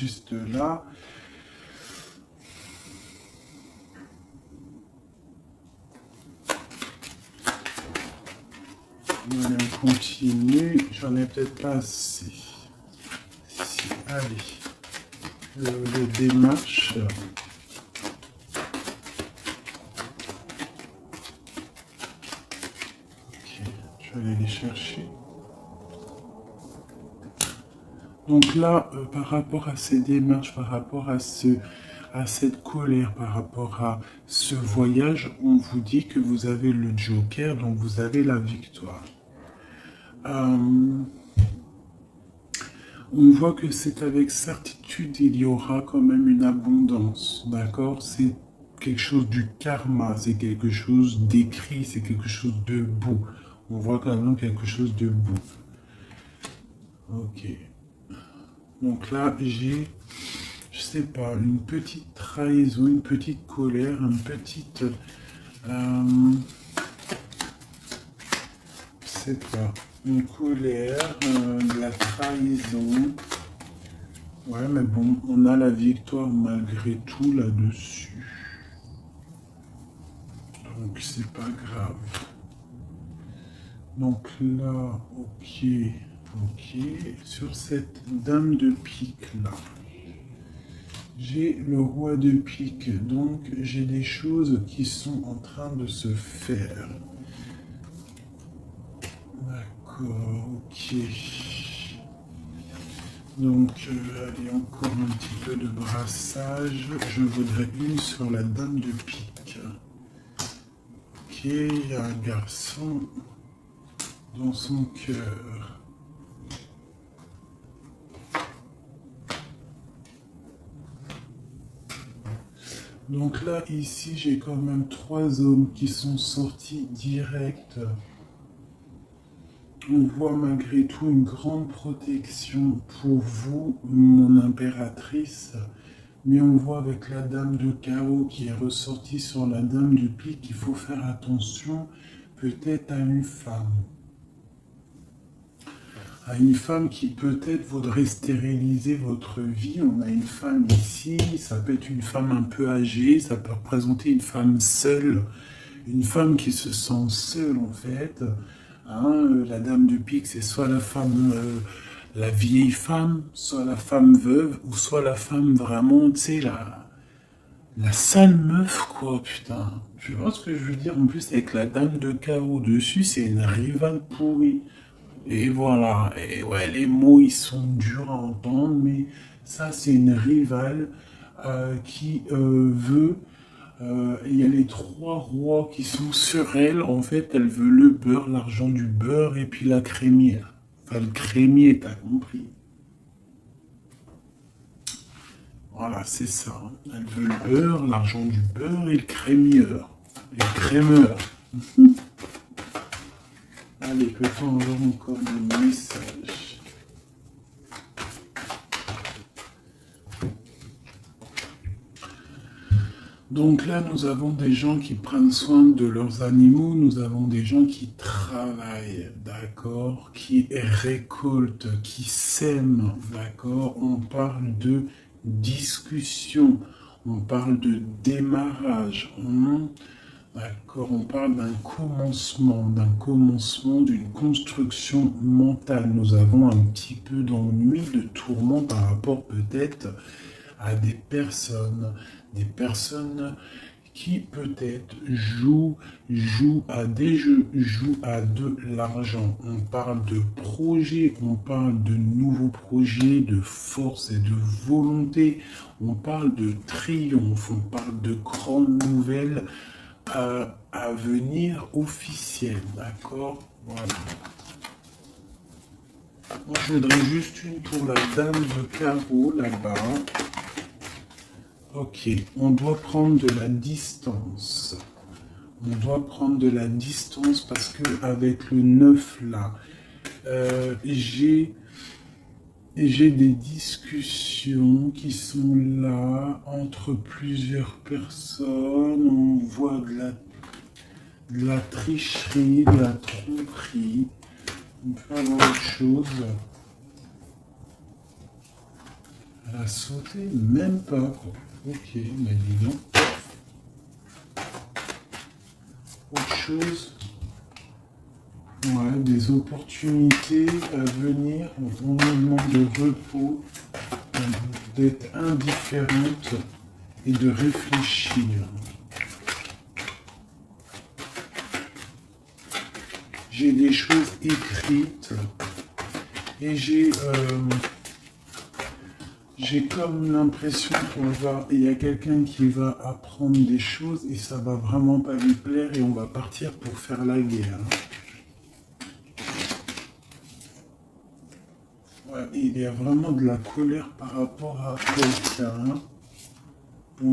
juste là. Allez, on continue. J'en ai peut-être pas assez. Si, allez. Le démarche. Ok, je vais aller les chercher. Donc là, par rapport à ces démarches, par rapport à cette colère, par rapport à ce voyage, on vous dit que vous avez le Joker, donc vous avez la victoire. On voit que c'est avec certitude, il y aura quand même une abondance, d'accord? C'est quelque chose du karma, c'est quelque chose d'écrit, c'est quelque chose de beau. On voit quand même quelque chose de beau. Ok. Donc là, j'ai, je sais pas, une petite trahison, une petite colère, une petite... je sais pas, une colère, de la trahison. Ouais, mais bon, on a la victoire malgré tout là-dessus. Donc, c'est pas grave. Donc là, ok, ok. Sur cette dame de pique là, j'ai le roi de pique. Donc, j'ai des choses qui sont en train de se faire. D'accord, ok. Donc, allez, encore un petit peu de brassage. Je voudrais une sur la dame de pique. Ok, il y a un garçon dans son cœur. Donc là, ici, j'ai quand même 3 hommes qui sont sortis direct. On voit malgré tout une grande protection pour vous, mon impératrice. Mais on voit avec la dame de carreau qui est ressortie sur la dame de pique qu'il faut faire attention peut-être à une femme. À une femme qui peut-être voudrait stériliser votre vie. On a une femme ici, ça peut être une femme un peu âgée, ça peut représenter une femme seule, une femme qui se sent seule en fait. Hein, la dame de pique, c'est soit la femme, la vieille femme, soit la femme veuve, ou soit la femme vraiment, tu sais, la sale meuf, quoi, putain. Tu vois ce que je veux dire? En plus, avec la dame de carreau dessus, c'est une rivale pourrie. Et voilà, et ouais, les mots ils sont durs à entendre, mais ça c'est une rivale qui veut. Il y a les 3 rois qui sont sur elle. En fait, elle veut le beurre, l'argent du beurre et puis la crémière. Enfin, le crémier, t'as compris. Voilà, c'est ça. Elle veut le beurre, l'argent du beurre et le crémieur. Le crémeur. Allez, peut-on avoir encore des messages? Donc là, nous avons des gens qui prennent soin de leurs animaux, nous avons des gens qui travaillent, d'accord, qui récoltent, qui sèment, d'accord. On parle de discussion, on parle de démarrage, d'accord. On parle d'un commencement, d'une construction mentale. Nous avons un petit peu d'ennui, de tourment par rapport peut-être à des personnes qui peut-être jouent à des jeux, jouent à de l'argent. On parle de projets, on parle de nouveaux projets, de force et de volonté. On parle de triomphe, on parle de grandes nouvelles à venir officielles, d'accord? Voilà. Moi, je voudrais juste une pour la dame de carreau là-bas. Ok, on doit prendre de la distance. On doit prendre de la distance parce que avec le 9 là, j'ai des discussions qui sont là entre plusieurs personnes. On voit de la tricherie, de la tromperie. On peut avoir autre chose. Elle a sauté, même pas. Ok, mais dis donc. Autre chose. Ouais, des opportunités à venir. On nous demande de repos, d'être indifférente et de réfléchir. J'ai des choses écrites et j'ai comme l'impression il y a quelqu'un qui va apprendre des choses et ça va vraiment pas lui plaire et on va partir pour faire la guerre. Ouais, il y a vraiment de la colère par rapport à quelqu'un. Il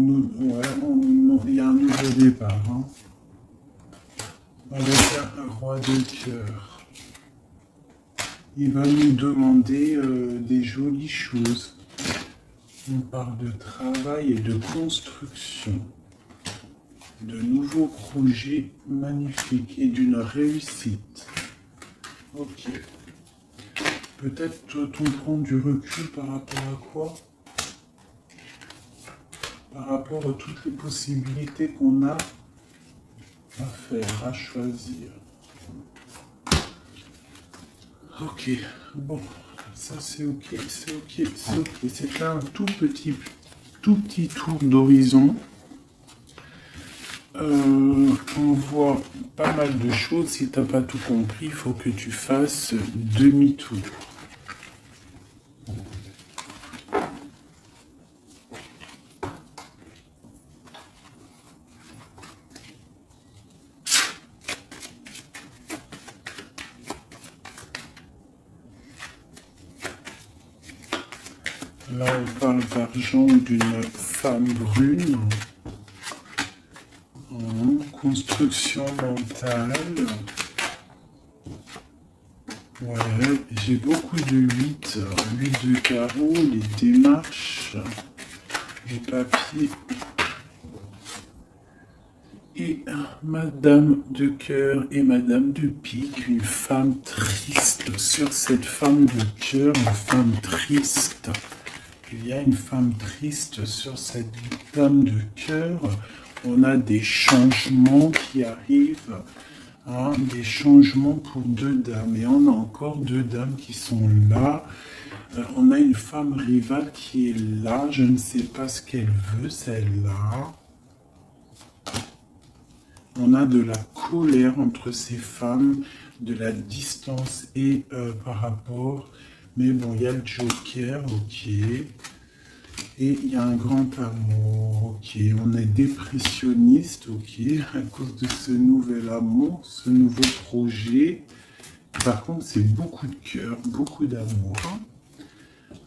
y a un nouveau départ. Hein. Avec un roi de cœur. Il va nous demander des jolies choses. On parle de travail et de construction, de nouveaux projets magnifiques et d'une réussite. Ok. Peut-être ton prendre du recul par rapport à quoi? Par rapport à toutes les possibilités qu'on a à faire, à choisir. Ok, bon. Ça c'est ok, c'est ok, c'est ok. C'est un tout petit tour d'horizon. On voit pas mal de choses. Si t'as pas tout compris, il faut que tu fasses demi-tour. Là, on parle d'argent d'une femme brune. Construction mentale. Ouais, j'ai beaucoup de 8 de carreau, les démarches, les papiers. Et Madame de cœur et Madame de pique, une femme triste. Sur cette femme de cœur, une femme triste. Il y a une femme triste sur cette dame de cœur. On a des changements qui arrivent, hein, des changements pour deux dames. Et on a encore deux dames qui sont là. On a une femme rivale qui est là. Je ne sais pas ce qu'elle veut, celle-là. On a de la colère entre ces femmes, de la distance et par rapport... Mais bon, il y a le Joker, ok. Et il y a un grand amour, ok. On est dépressionniste, ok, à cause de ce nouvel amour, ce nouveau projet. Par contre, c'est beaucoup de cœur, beaucoup d'amour.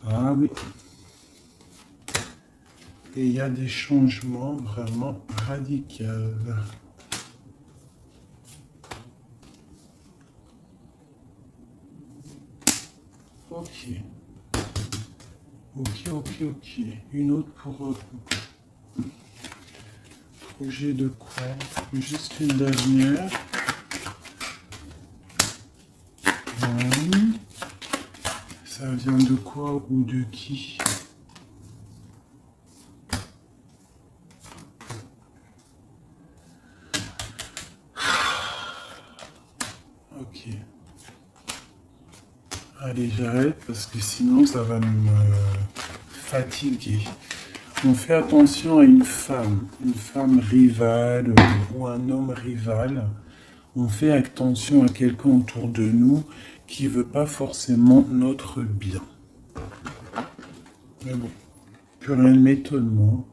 Ah oui. Et il y a des changements vraiment radicaux. Ok. Ok. Une autre pour projet de quoi? Juste une dernière. Ça vient de quoi ou de qui? Ok. Allez, j'arrête parce que sinon ça va me fatiguer. On fait attention à une femme rivale ou un homme rival. On fait attention à quelqu'un autour de nous qui veut pas forcément notre bien. Mais bon, plus rien ne m'étonne, moi.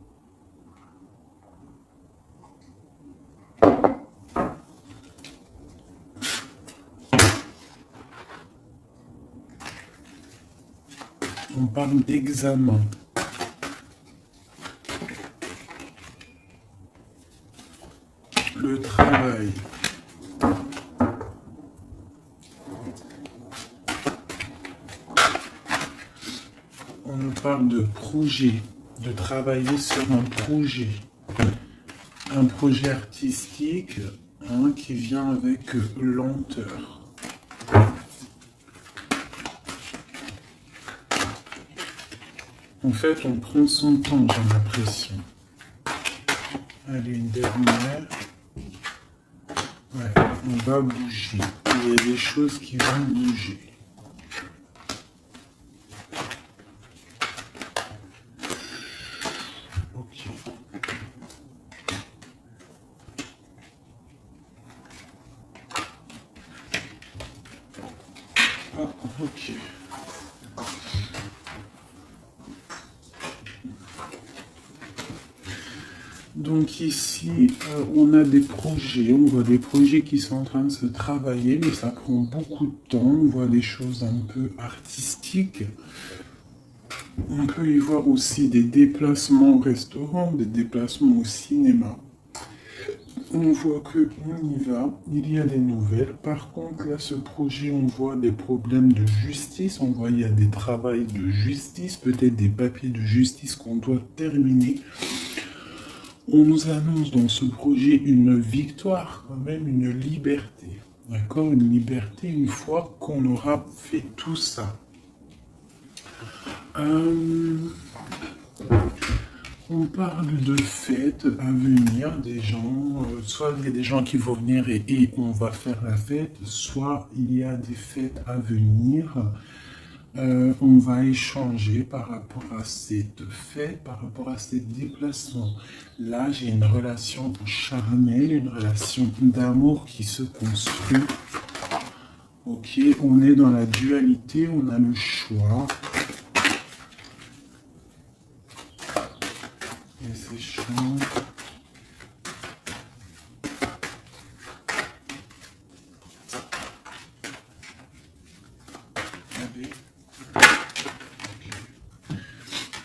On parle d'examen. Le travail. On nous parle de projet, de travailler sur un projet artistique, hein, qui vient avec lenteur. En fait, on prend son temps, j'ai l'impression. Allez, une dernière. Ouais, on va bouger. Il y a des choses qui vont bouger. Ok. Ah, ok. Donc ici, on a des projets, on voit des projets qui sont en train de se travailler, mais ça prend beaucoup de temps. On voit des choses un peu artistiques. On peut y voir aussi des déplacements au restaurant, des déplacements au cinéma. On voit que on y va, il y a des nouvelles. Par contre, là, ce projet, on voit des problèmes de justice. On voit il y a des travaux de justice, peut-être des papiers de justice qu'on doit terminer. On nous annonce dans ce projet une victoire, quand même une liberté. D'accord? Une liberté une fois qu'on aura fait tout ça. On parle de fêtes à venir, des gens, soit il y a des gens qui vont venir et on va faire la fête, soit il y a des fêtes à venir. On va échanger par rapport à cette fête, par rapport à ces déplacements. Là, j'ai une relation charnelle, une relation d'amour qui se construit. Ok, on est dans la dualité, on a le choix. Et c'est chiant.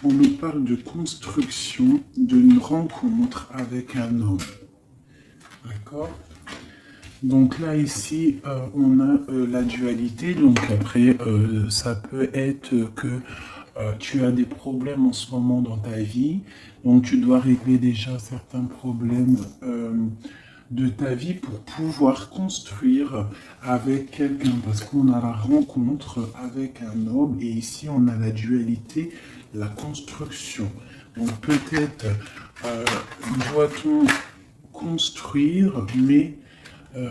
On nous parle de construction d'une rencontre avec un homme. D'accord? Donc là, ici, on a la dualité. Donc après, ça peut être que tu as des problèmes en ce moment dans ta vie. Donc tu dois régler déjà certains problèmes de ta vie pour pouvoir construire avec quelqu'un. Parce qu'on a la rencontre avec un homme. Et ici, on a la dualité, la construction. Donc peut-être doit-on construire, mais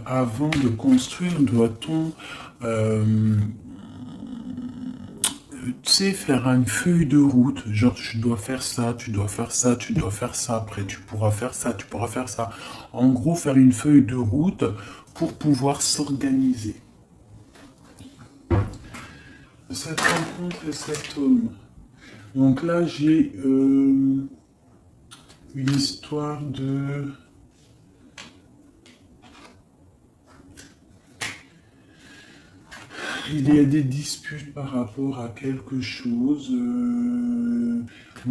avant de construire, doit-on tu sais, faire une feuille de route, genre tu dois faire ça, tu dois faire ça, tu dois faire ça, après tu pourras faire ça, tu pourras faire ça. En gros, faire une feuille de route pour pouvoir s'organiser. Cette rencontre et cet homme. Donc là, j'ai une histoire de... Il y a des disputes par rapport à quelque chose. On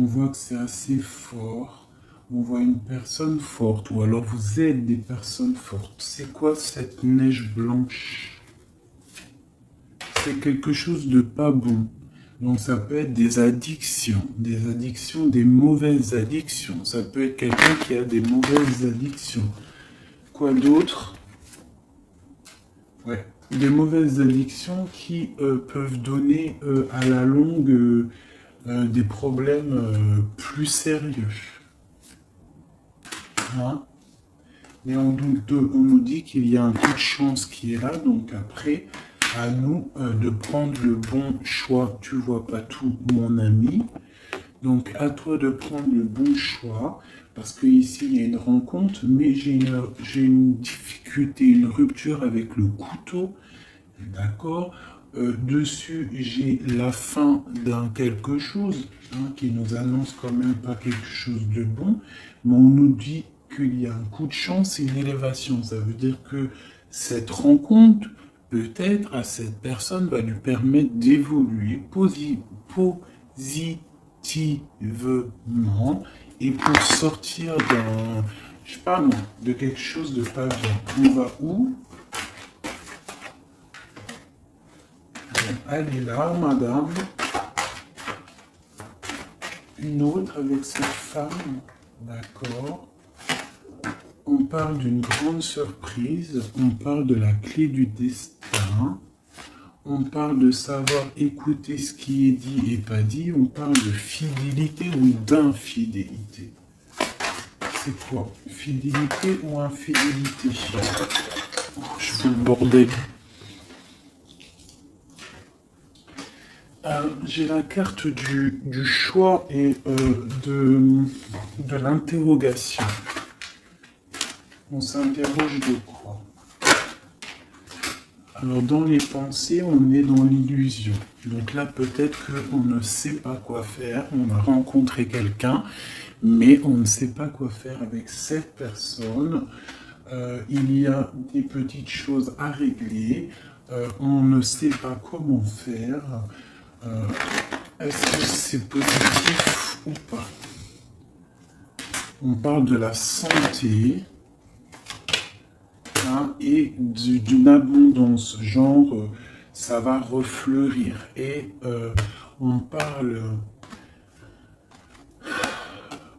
voit que c'est assez fort. On voit une personne forte, ou alors vous êtes des personnes fortes. C'est quoi cette neige blanche? C'est quelque chose de pas bon. Donc ça peut être des addictions, des mauvaises addictions. Ça peut être quelqu'un qui a des mauvaises addictions. Quoi d'autre? Ouais. Des mauvaises addictions qui peuvent donner à la longue des problèmes plus sérieux. Hein? Et on nous dit qu'il y a un coup de chance qui est là, donc après, à nous de prendre le bon choix. Tu vois pas tout, mon ami. Donc à toi de prendre le bon choix, parce qu'ici il y a une rencontre, mais j'ai une difficulté, une rupture avec le couteau. D'accord. Dessus, j'ai la fin d'un quelque chose qui nous annonce quand même pas quelque chose de bon, mais on nous dit qu'il y a un coup de chance et une élévation. Ça veut dire que cette rencontre, peut-être à cette personne, va lui permettre d'évoluer positivement et pour sortir d'un, je sais pas moi, de quelque chose de pas bien. On va où? Elle est là, madame. Une autre avec cette femme. D'accord. On parle d'une grande surprise. On parle de la clé du destin. On parle de savoir écouter ce qui est dit et pas dit. On parle de fidélité ou d'infidélité. C'est quoi? Fidélité ou infidélité? Je fais le bordel. J'ai la carte du choix et de l'interrogation. On s'interroge de quoi? Alors, dans les pensées, on est dans l'illusion. Donc là, peut-être qu'on ne sait pas quoi faire. On a rencontré quelqu'un, mais on ne sait pas quoi faire avec cette personne. Il y a des petites choses à régler. On ne sait pas comment faire. Est-ce que c'est positif ou pas? On parle de la santé. Et d'une abondance, genre ça va refleurir. Et on parle,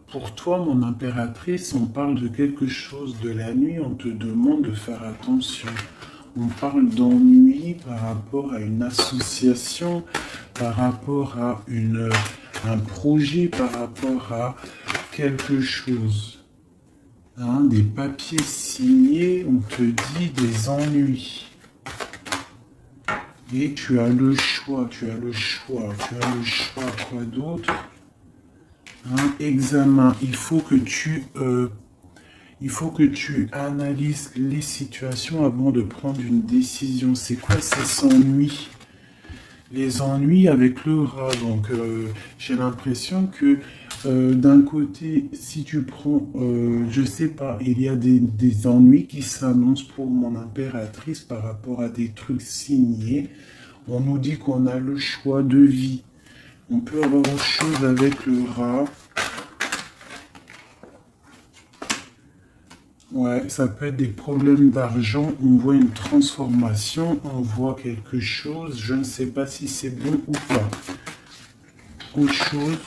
pour toi mon impératrice, on parle de quelque chose de la nuit, on te demande de faire attention. On parle d'ennui par rapport à une association, par rapport à un projet, par rapport à quelque chose. Des papiers signés, on te dit des ennuis. Et tu as le choix, quoi d'autre? Examen, il faut que tu analyses les situations avant de prendre une décision. C'est quoi ces ennuis? Les ennuis avec le rat. Donc, j'ai l'impression que d'un côté, si tu prends, je sais pas, il y a des ennuis qui s'annoncent pour mon impératrice par rapport à des trucs signés. On nous dit qu'on a le choix de vie. On peut avoir autre chose avec le rat. Ouais, ça peut être des problèmes d'argent. On voit une transformation, on voit quelque chose. Je ne sais pas si c'est bon ou pas. Autre chose.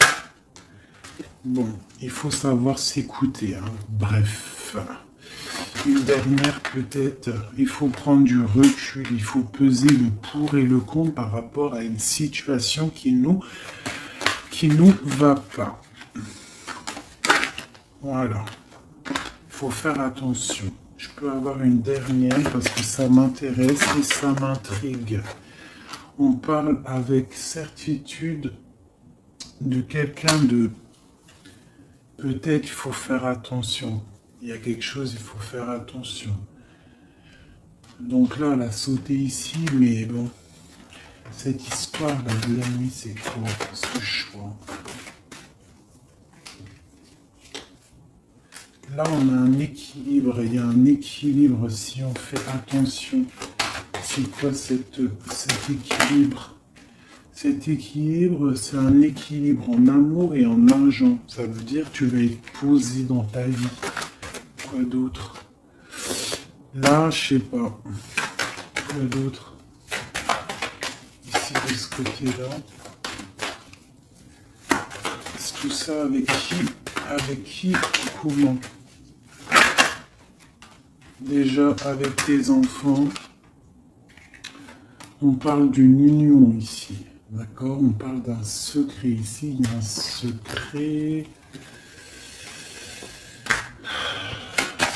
Bon, il faut savoir s'écouter. Bref. Une dernière peut-être. Il faut prendre du recul. Il faut peser le pour et le contre par rapport à une situation qui nous va pas. Voilà. Il faut faire attention. Je peux avoir une dernière parce que ça m'intéresse et ça m'intrigue. On parle avec certitude de quelqu'un de... Peut-être il faut faire attention. Il y a quelque chose, il faut faire attention. Donc là, elle a sauté ici, mais bon. Cette histoire de la nuit, c'est quoi ce choix? Là, on a un équilibre. Il y a un équilibre si on fait attention. C'est quoi cet équilibre? Cet équilibre, c'est un équilibre en amour et en argent. Ça veut dire que tu vas être posé dans ta vie. Quoi d'autre? Là, je sais pas. Quoi d'autre? Ici, de ce côté-là. C'est tout ça avec qui? Avec qui? Comment? Déjà, avec tes enfants. On parle d'une union ici. D'accord? On parle d'un secret ici. Il y a un secret.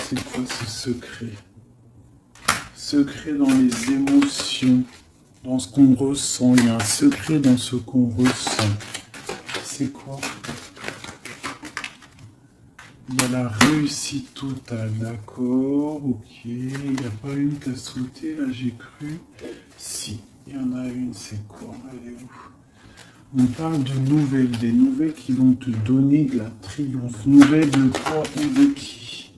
C'est quoi ce secret? Secret dans les émotions, dans ce qu'on ressent. Il y a un secret dans ce qu'on ressent. C'est quoi? Il y a la réussite totale, d'accord? Ok. Il n'y a pas une qui a sauté, là j'ai cru. Si, il y en a une, c'est quoi? Elle est où? On parle de nouvelles, des nouvelles qui vont te donner de la triomphe. Nouvelles de quoi ou de qui?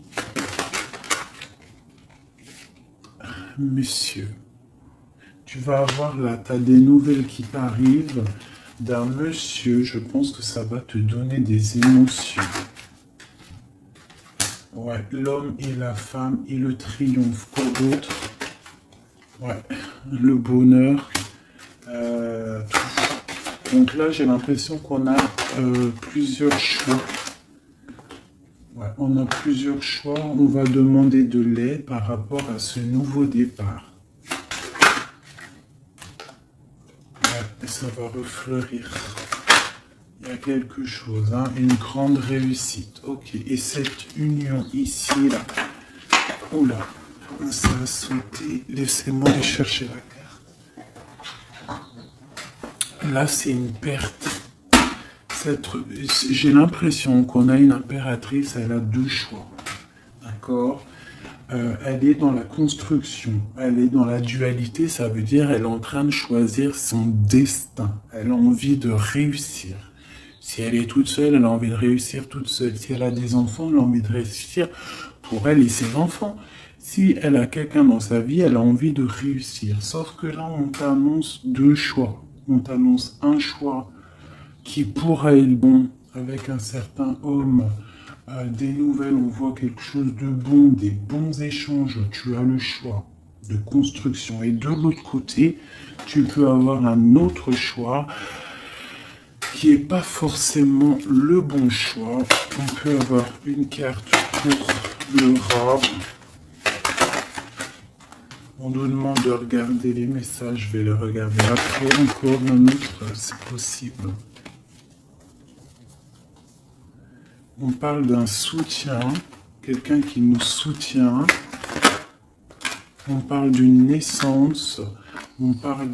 Monsieur, tu vas avoir là, tu as des nouvelles qui t'arrivent d'un monsieur. Je pense que ça va te donner des émotions. Ouais, l'homme et la femme et le triomphe. Quoi d'autre? Ouais, le bonheur. Donc là, j'ai l'impression qu'on a plusieurs choix. Ouais, on a plusieurs choix. On va demander de l'aide par rapport à ce nouveau départ. ça va refleurir. Il y a quelque chose, hein, une grande réussite. Ok, et cette union ici, là, oula, ça a sauté. Laissez-moi aller chercher la carte. Là, c'est une perte. J'ai l'impression qu'on a une impératrice, elle a deux choix. D'accord? Elle est dans la construction, elle est dans la dualité, ça veut dire elle est en train de choisir son destin. Elle a envie de réussir. Si elle est toute seule, elle a envie de réussir toute seule. Si elle a des enfants, elle a envie de réussir pour elle et ses enfants. Si elle a quelqu'un dans sa vie, elle a envie de réussir. Sauf que là, on t'annonce deux choix. On t'annonce un choix qui pourrait être bon avec un certain homme. Des nouvelles, on voit quelque chose de bon, des bons échanges. Tu as le choix de construction. Et de l'autre côté, tu peux avoir un autre choix qui n'est pas forcément le bon choix. On peut avoir une carte pour le rat. On nous demande de regarder les messages, je vais les regarder après. Encore un autre, c'est possible. On parle d'un soutien, quelqu'un qui nous soutient. On parle d'une naissance. On parle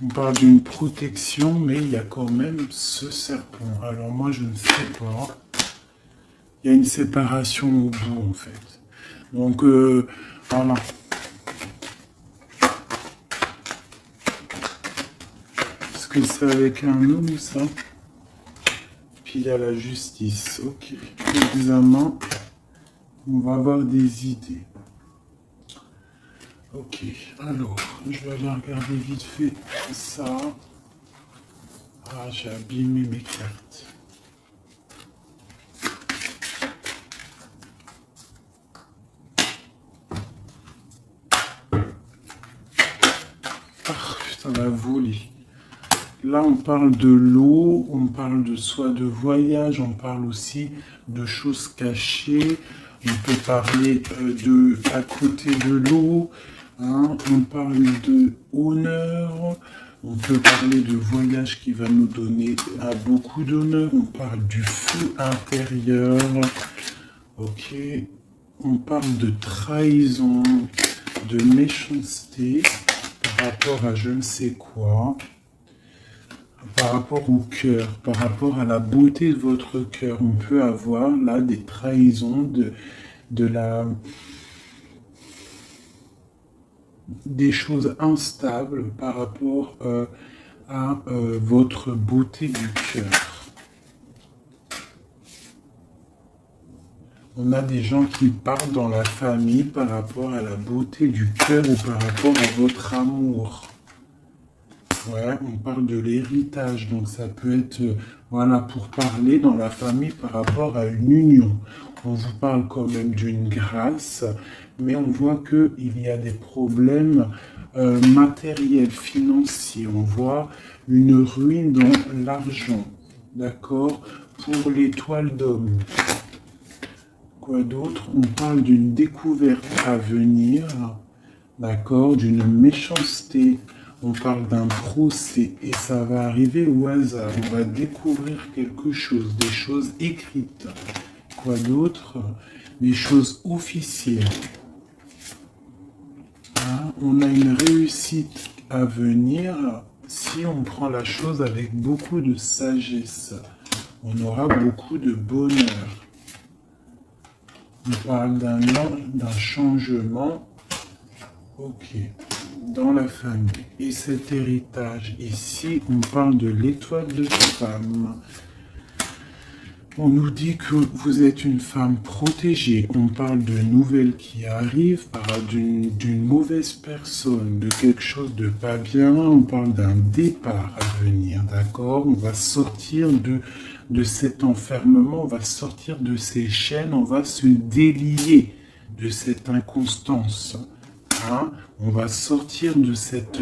On parle d'une protection, mais il y a quand même ce serpent. Alors moi, je ne sais pas. Il y a une séparation au bout, en fait. Donc, voilà. Est-ce que c'est avec un homme, ça? Puis il y a la justice. Ok. Examen. On va avoir des idées. Ok, alors, je vais aller regarder vite fait ça. Ah, j'ai abîmé mes cartes. Ah, putain, la volée. Là, on parle de l'eau, on parle de soit de voyage, on parle aussi de choses cachées. On peut parler de à côté de l'eau. Hein, on parle de honneur, on peut parler de voyage qui va nous donner beaucoup d'honneur, on parle du feu intérieur, ok, on parle de trahison, de méchanceté par rapport à je ne sais quoi, par rapport au cœur, par rapport à la beauté de votre cœur. On peut avoir là des trahisons, des choses instables par rapport à votre beauté du cœur. On a des gens qui partent dans la famille par rapport à la beauté du cœur ou par rapport à votre amour. Ouais, on parle de l'héritage, donc ça peut être, voilà, pour parler dans la famille par rapport à une union. On vous parle quand même d'une grâce, mais on voit qu'il y a des problèmes matériels, financiers. On voit une ruine dans l'argent, d'accord, pour l'étoile d'homme. Quoi d'autre? On parle d'une découverte à venir, d'accord, d'une méchanceté. On parle d'un procès et ça va arriver au hasard. On va découvrir quelque chose, des choses écrites. Quoi d'autre? Des choses officielles. Hein? On a une réussite à venir si on prend la chose avec beaucoup de sagesse. On aura beaucoup de bonheur. On parle d'un changement. Ok. Dans la famille. Et cet héritage, ici, on parle de l'étoile de femme. On nous dit que vous êtes une femme protégée. On parle de nouvelles qui arrivent, d'une mauvaise personne, de quelque chose de pas bien. On parle d'un départ à venir, d'accord? On va sortir de cet enfermement, on va sortir de ces chaînes, on va se délier de cette inconstance. Hein? On va sortir de cet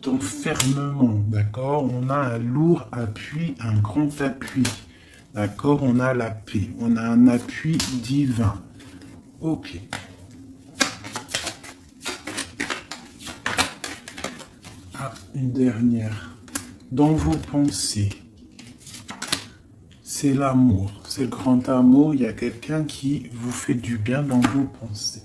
enfermement, d'accord? On a un lourd appui, un grand appui, D'accord, on a la paix, on a un appui divin. Ok. Ah, une dernière. Dans vos pensées, c'est l'amour, c'est le grand amour. Il y a quelqu'un qui vous fait du bien dans vos pensées.